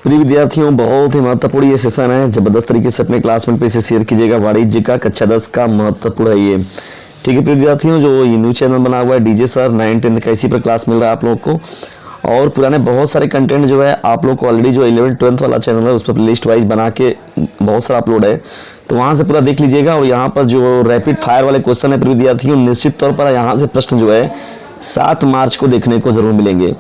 प्रिय विद्यार्थियों, बहुत ही महत्वपूर्ण ये सेशन है। जबरदस्त तरीके से अपने क्लासमेट पे इसे शेयर कीजिएगा। वाणिज्य का कक्षा 10 का महत्वपूर्ण है ये। ठीक है प्रिय विद्यार्थियों, जो ये न्यू चैनल बना हुआ है डीजे सर 9th 10th का, इसी पर क्लास मिल रहा है आप लोगों को। और पुराने बहुत सारे कंटेंट जो है आप लोग को ऑलरेडी जो 11th 12th वाला चैनल है उस पर लिस्ट वाइज बना के बहुत सारा अपलोड है, तो वहाँ से पूरा देख लीजिएगा। और यहाँ पर जो रैपिड फायर वाले क्वेश्चन है प्रिय विद्यार्थियों, निश्चित तौर पर यहाँ से प्रश्न जो है 7 मार्च को देखने को जरूर मिलेंगे।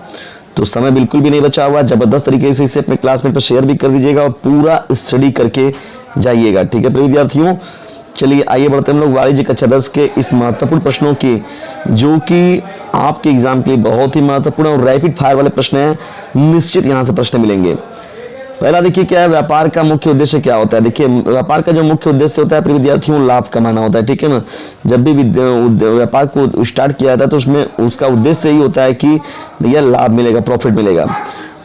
तो समय बिल्कुल भी नहीं बचा हुआ। जबरदस्त तरीके से इसे अपने क्लासमेट पर शेयर भी कर दीजिएगा और पूरा स्टडी करके जाइएगा। ठीक है प्रिय विद्यार्थियों, चलिए आइए बढ़ते हैं हम लोग वाणिज्य कक्षा 10 के इस महत्वपूर्ण प्रश्नों की, जो कि आपके एग्जाम के लिए बहुत ही महत्वपूर्ण और रैपिड फायर वाले प्रश्न हैं। निश्चित यहाँ से प्रश्न मिलेंगे। पहला देखिए क्या है, व्यापार का मुख्य उद्देश्य क्या होता है। देखिए व्यापार का जो मुख्य उद्देश्य होता है प्रिय विद्यार्थियों, लाभ कमाना होता है। ठीक है ना, जब भी व्यापार को स्टार्ट किया जाता है तो उसमें उसका उद्देश्य यही होता है कि भैया लाभ मिलेगा, प्रॉफिट मिलेगा।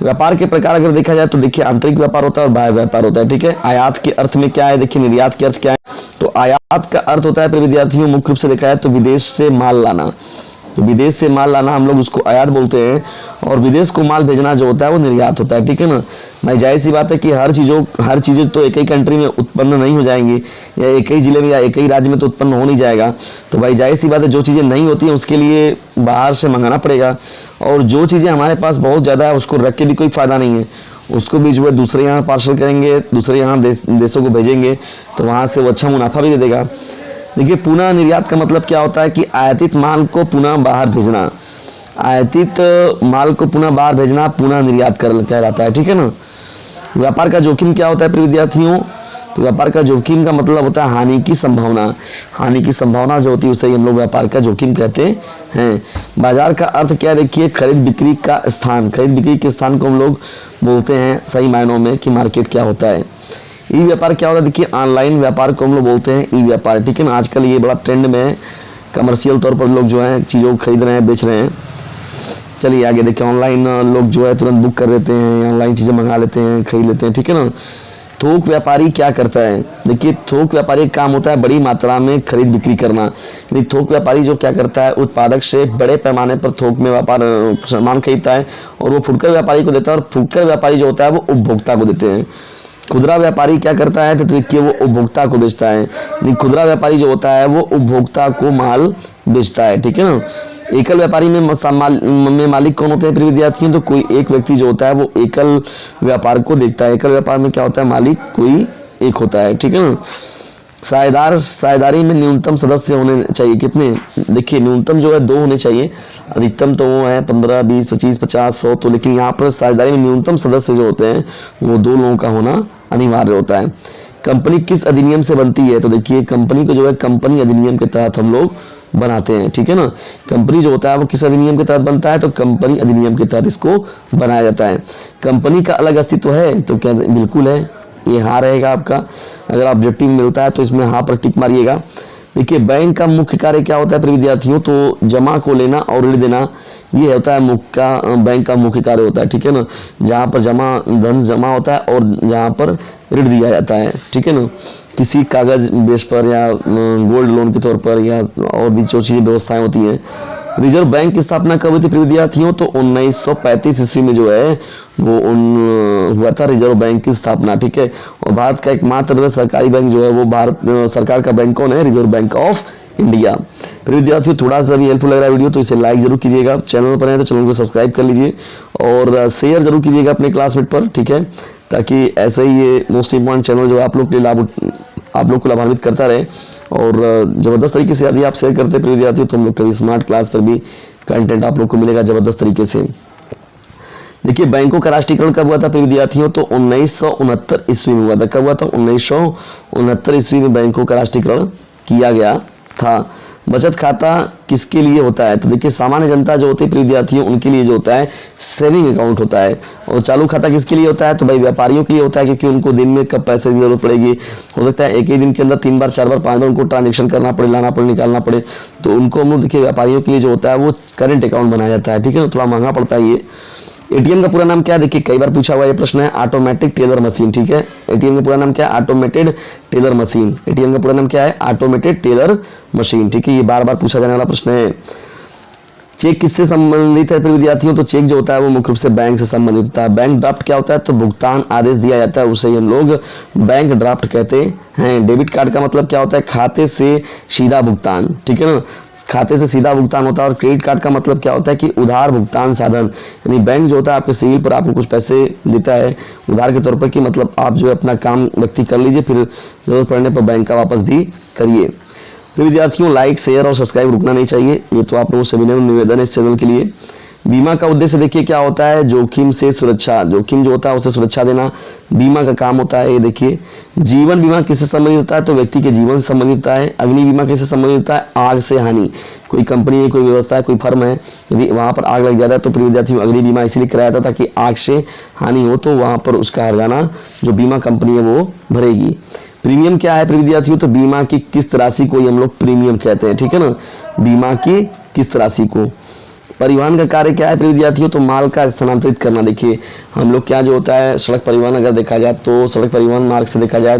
व्यापार के प्रकार अगर देखा जाए तो देखिए आंतरिक व्यापार होता है और बाह्य व्यापार होता है। ठीक है, आयात के अर्थ में क्या है, देखिए निर्यात के अर्थ क्या है। तो आयात का अर्थ होता है प्रिय विद्यार्थियों मुख्य रूप से देखा जाए तो विदेश से माल लाना। तो विदेश से माल लाना हम लोग उसको आयात बोलते हैं, और विदेश को माल भेजना जो होता है वो निर्यात होता है। ठीक है ना, भाई जाहिर सी बात है कि हर चीज़ें तो एक ही कंट्री में उत्पन्न नहीं हो जाएंगी, या एक ही जिले में या एक ही राज्य में तो उत्पन्न हो नहीं जाएगा। तो भाई जाहिर सी बात है जो चीज़ें नहीं होती हैं उसके लिए बाहर से मंगाना पड़ेगा, और जो चीज़ें हमारे पास बहुत ज़्यादा है उसको रख के भी कोई फ़ायदा नहीं है, उसको भी जो है दूसरे यहाँ पार्सल करेंगे, दूसरे यहाँ देशों को भेजेंगे, तो वहाँ से वो अच्छा मुनाफा भी दे देगा। देखिए पुनः निर्यात का मतलब क्या होता है कि आयातित माल को पुनः बाहर भेजना, आयातित माल को पुनः बाहर भेजना पुनः निर्यात कहलाता है। ठीक है ना। व्यापार का जोखिम क्या होता है प्रिय विद्यार्थियों, तो व्यापार का जोखिम का मतलब होता है हानि की संभावना। हानि की संभावना जो होती है उसे हम लोग व्यापार का जोखिम कहते हैं। बाजार का अर्थ क्या, देखिए खरीद बिक्री का स्थान। खरीद बिक्री के स्थान को हम लोग बोलते हैं सही मायनों में कि मार्केट क्या होता है। ई व्यापार क्या होता है, देखिए ऑनलाइन व्यापार को हम लोग बोलते हैं ई व्यापार। ठीक है ना, आजकल ये बड़ा ट्रेंड में है, कमर्शियल तौर पर लोग जो है चीज़ों को खरीद रहे हैं, बेच रहे हैं। चलिए आगे देखिए, ऑनलाइन लोग जो है तुरंत बुक कर देते हैं, ऑनलाइन चीज़ें मंगा लेते हैं, खरीद लेते हैं। ठीक है ना। थोक व्यापारी क्या करता है, देखिए थोक व्यापारी का काम होता है बड़ी मात्रा में खरीद बिक्री करना। यानी थोक व्यापारी जो क्या करता है, उत्पादक से बड़े पैमाने पर थोक में व्यापार सामान खरीदता है और वो फुटकर व्यापारी को देता है, और फुटकर व्यापारी जो होता है वो उपभोक्ता को देते हैं। खुदरा व्यापारी क्या करता है, तो देखिए वो उपभोक्ता को बेचता है। यानी खुदरा व्यापारी जो होता है वो उपभोक्ता को माल बेचता है। ठीक है ना। एकल व्यापारी में मालिक कौन होते हैं प्रिय विद्यार्थियों, तो कोई एक व्यक्ति जो होता है वो एकल व्यापार को देखता है। एकल व्यापार में क्या होता है, मालिक कोई एक होता है। ठीक है ना। साझेदारी में न्यूनतम सदस्य होने चाहिए कितने, देखिए न्यूनतम जो है 2 होने चाहिए, अधिकतम तो वो है 15, 20, 25, 50, 100। तो लेकिन यहाँ पर साझेदारी में न्यूनतम सदस्य जो होते हैं वो 2 लोगों का होना अनिवार्य होता है। कंपनी किस अधिनियम से बनती है, तो देखिए कंपनी को जो है कंपनी अधिनियम के तहत हम लोग बनाते हैं। ठीक है ना। कंपनी जो होता है वो किस अधिनियम के तहत बनता है, तो कंपनी अधिनियम के तहत इसको बनाया जाता है। कंपनी का अलग अस्तित्व है, तो क्या बिल्कुल है, ये हाँ रहेगा आपका। अगर ऑब्जेक्टिव मिलता है तो इसमें हाँ पर टिक मारिएगा। देखिए बैंक का मुख्य कार्य क्या होता है प्रिय विद्यार्थियों, तो जमा को लेना और ऋण देना, ये होता है बैंक का मुख्य कार्य होता है। ठीक है ना, जहाँ पर धन जमा होता है और जहाँ पर ऋण दिया जाता है। ठीक है ना, किसी कागज बेस पर या गोल्ड लोन के तौर पर, या और भी जो चीज़ें व्यवस्थाएं होती हैं। रिजर्व बैंक की स्थापना कब हुई थी प्रिय विद्यार्थियों, तो 1935 ईस्वी में जो है वो हुआ था रिजर्व बैंक की स्थापना। ठीक है, और भारत का एकमात्र सरकारी बैंक जो है वो भारत सरकार का बैंक कौन है, रिजर्व बैंक ऑफ इंडिया। फिर विद्यार्थियों थोड़ा सा भी हेल्पफुल लग रहा है वीडियो तो इसे लाइक जरूर कीजिएगा, चैनल पर है तो चैनल को सब्सक्राइब कर लीजिए और शेयर जरूर कीजिएगा अपने क्लासमेट पर। ठीक है, ताकि ऐसे ही ये मोस्ट इंपॉर्टेंट चैनल जो आप लोग के लिए आप लोग को लाभान्वित करता रहे। और ज़बरदस्त तरीके से यदि आप शेयर करते हैं प्रिय विद्यार्थियों तो हम लोग कभी स्मार्ट क्लास पर भी कंटेंट आप लोग को मिलेगा ज़बरदस्त तरीके से। देखिए बैंकों का राष्ट्रीयकरण कब हुआ था प्रिय विद्यार्थियों, तो 1969 ईस्वी में हुआ था। कब हुआ था, 1969 ईस्वी में बैंकों का राष्ट्रीयकरण किया गया था। बचत खाता किसके लिए होता है, तो देखिए सामान्य जनता जो होती है प्रिय विद्यार्थियों उनके लिए जो होता है सेविंग अकाउंट होता है। और चालू खाता किसके लिए होता है, तो भाई व्यापारियों के लिए होता है, क्योंकि उनको दिन में कब पैसे की जरूरत पड़ेगी, हो सकता है एक ही दिन के अंदर 3 बार 4 बार 5 बार उनको ट्रांजेक्शन करना पड़े, लाना पड़े, निकालना पड़े, तो उनको हम लोग देखिए व्यापारियों के लिए जो होता है वो करेंट अकाउंट बनाया जाता है। ठीक है ना, थोड़ा महंगा पड़ता है ये। एटीएम का पूरा नाम क्या है, देखिए कई बार पूछा हुआ ये प्रश्न है, ऑटोमेटिक टेलर मशीन। ठीक है, एटीएम का पूरा नाम क्या है, ऑटोमेटेड टेलर मशीन। एटीएम का पूरा नाम क्या है, ऑटोमेटेड टेलर मशीन। ठीक है, ये बार बार पूछा जाने वाला प्रश्न है। चेक किससे संबंधित है प्रिय विद्यार्थियों? तो चेक जो होता है वो मुख्य रूप से बैंक से संबंधित होता है। बैंक ड्राफ्ट क्या होता है? तो भुगतान आदेश दिया जाता है, उसे ही हम लोग बैंक ड्राफ्ट कहते हैं। डेबिट कार्ड का मतलब क्या होता है? खाते से सीधा भुगतान, ठीक है ना, खाते से सीधा भुगतान होता है। और क्रेडिट कार्ड का मतलब क्या होता है? कि उधार भुगतान साधन, यानी बैंक जो होता है आपके सिविल पर आपको कुछ पैसे देता है उधार के तौर पर, कि मतलब आप जो है अपना काम व्यक्ति कर लीजिए, फिर जरूरत पड़ने पर बैंक का वापस भी करिए। फिर विद्यार्थियों लाइक शेयर और सब्सक्राइब रुकना नहीं चाहिए, ये तो आप लोगों से विनम्र निवेदन है इस चैनल के लिए। बीमा का उद्देश्य देखिए क्या होता है? जोखिम से सुरक्षा, जोखिम जो होता है उसे सुरक्षा देना बीमा का काम होता है। ये देखिए जीवन बीमा किससे संबंधित होता है? तो व्यक्ति के जीवन से संबंधित होता है। अग्नि बीमा किससे संबंधित होता है? आग से हानि, कोई कंपनी है, कोई व्यवस्था है, कोई फर्म है, यदि वहाँ पर आग लग जाता है तो प्रिय विद्यार्थियों अग्नि बीमा इसलिए कराया जाता है ताकि आग से हानि हो तो वहाँ पर उसका हर्जाना जो बीमा कंपनी है वो भरेगी। प्रीमियम क्या है प्रिय विद्यार्थियों? तो बीमा की किस्त राशि को ही हम लोग प्रीमियम कहते हैं, ठीक है ना, बीमा की किस्त राशि को। परिवहन का कार्य क्या है प्रिय विद्यार्थियों? तो माल का स्थानांतरित करना। देखिए हम लोग क्या जो होता है सड़क परिवहन अगर देखा जाए तो सड़क परिवहन मार्ग से देखा जाए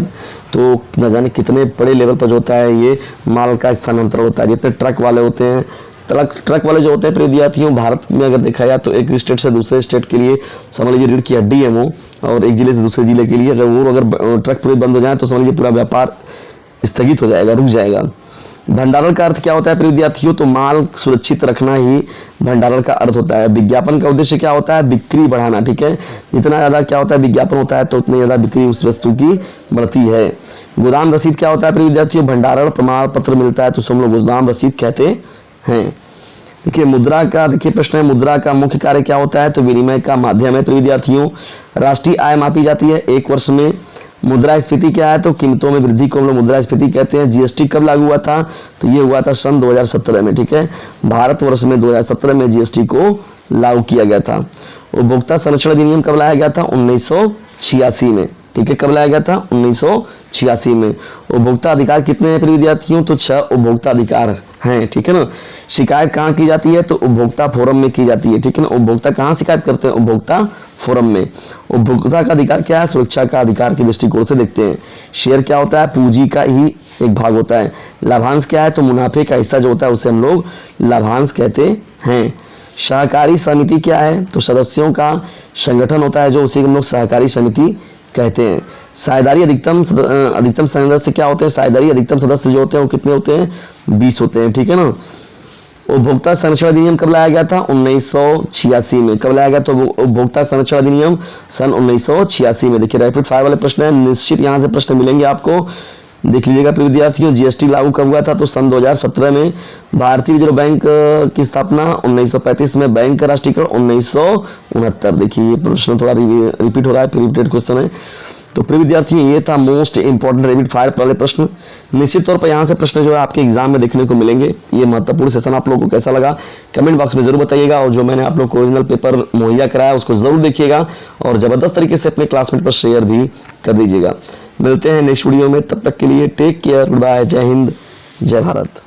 तो न जाने कितने बड़े लेवल पर जो होता है ये माल का स्थानांतरण होता है। जितने ट्रक वाले होते हैं, ट्रक वाले जो होते हैं प्रिय विद्यार्थियों भारत में अगर देखा जाए तो एक स्टेट से दूसरे स्टेट के लिए समझ लीजिए रीढ़ की हड्डी है वो, और एक जिले से दूसरे जिले के लिए अगर ट्रक पूरे बंद हो जाए तो समझ लीजिए पूरा व्यापार स्थगित हो जाएगा, रुक जाएगा। भंडारण का अर्थ क्या होता है प्रिय विद्यार्थियों? तो माल सुरक्षित रखना ही भंडारण का अर्थ होता है। विज्ञापन का उद्देश्य क्या होता है? बिक्री बढ़ाना, ठीक है, जितना ज़्यादा क्या होता है विज्ञापन होता है तो उतनी ज़्यादा बिक्री उस वस्तु की बढ़ती है। गोदाम रसीद क्या होता है प्रिय विद्यार्थियों? भंडारण प्रमाण पत्र मिलता है तो हम लोग गोदाम रसीद कहते हैं। देखिए मुद्रा का देखिए प्रश्न है, मुद्रा का मुख्य कार्य क्या होता है? तो विनिमय का माध्यम है प्रिय विद्यार्थियों। राष्ट्रीय आय मापी जाती है एक वर्ष में। मुद्रास्फीति क्या है? तो कीमतों में वृद्धि को हम लोग मुद्रास्फीति कहते हैं। जीएसटी कब लागू हुआ था? तो ये हुआ था सन 2017 में, ठीक है, भारतवर्ष में 2017 में जीएसटी को लागू किया गया था। उपभोक्ता संरक्षण अधिनियम कब लाया गया था? 1986 में, ठीक है, कब लाया गया था? 1986 में। उपभोक्ता अधिकार कितने हैं प्रिय विद्यार्थियों? तो 6 उपभोक्ता अधिकार हैं, ठीक है ना। शिकायत कहाँ की जाती है? तो उपभोक्ता फोरम में की जाती है, ठीक है ना। उपभोक्ता कहाँ शिकायत करते हैं? उपभोक्ता फोरम में। उपभोक्ता का अधिकार क्या है? सुरक्षा का अधिकार के दृष्टिकोण से देखते हैं। शेयर क्या होता है? पूंजी का ही एक भाग होता है। लाभांश क्या है? तो मुनाफे का हिस्सा जो होता है उसे हम लोग लाभांश कहते हैं। सहकारी समिति क्या है? तो सदस्यों का संगठन होता है जो उसे हम लोग सहकारी समिति कहते हैं। साझेदारी अधिकतम सदस्य क्या होते हैं? साझेदारी अधिकतम सदस्य जो होते हैं वो कितने होते हैं? 20 होते हैं, ठीक है ना। उपभोक्ता संरक्षण अधिनियम कब लाया गया था? 1986 में। कब लाया गया? तो उपभोक्ता संरक्षण अधिनियम सन 1986 में। देखिए रैपिड फायर वाले प्रश्न है, निश्चित यहाँ से प्रश्न मिलेंगे आपको, देख लीजिएगा प्रिय विद्यार्थियों। जीएसटी लागू कब हुआ था? तो सन 2017 में। भारतीय रिजर्व बैंक की स्थापना 1935 में। बैंक का राष्ट्रीयकरण 1969। देखिए ये प्रश्न थोड़ा रिपीट हो रहा है, फिर रिपीटेड क्वेश्चन है। तो प्रिय विद्यार्थियों ये था मोस्ट इंपॉर्टेंट रैपिड फायर वाले प्रश्न। निश्चित तौर पर यहाँ से प्रश्न जो है आपके एग्जाम में देखने को मिलेंगे। ये महत्वपूर्ण सेशन आप लोगों को कैसा लगा कमेंट बॉक्स में जरूर बताइएगा, और जो मैंने आप लोग को ओरिजिनल पेपर मुहैया कराया उसको जरूर देखिएगा और जबरदस्त तरीके से अपने क्लासमेट पर शेयर भी कर दीजिएगा। मिलते हैं नेक्स्ट वीडियो में, तब तक के लिए टेक केयर, गुड बाय, जय हिंद, जय भारत।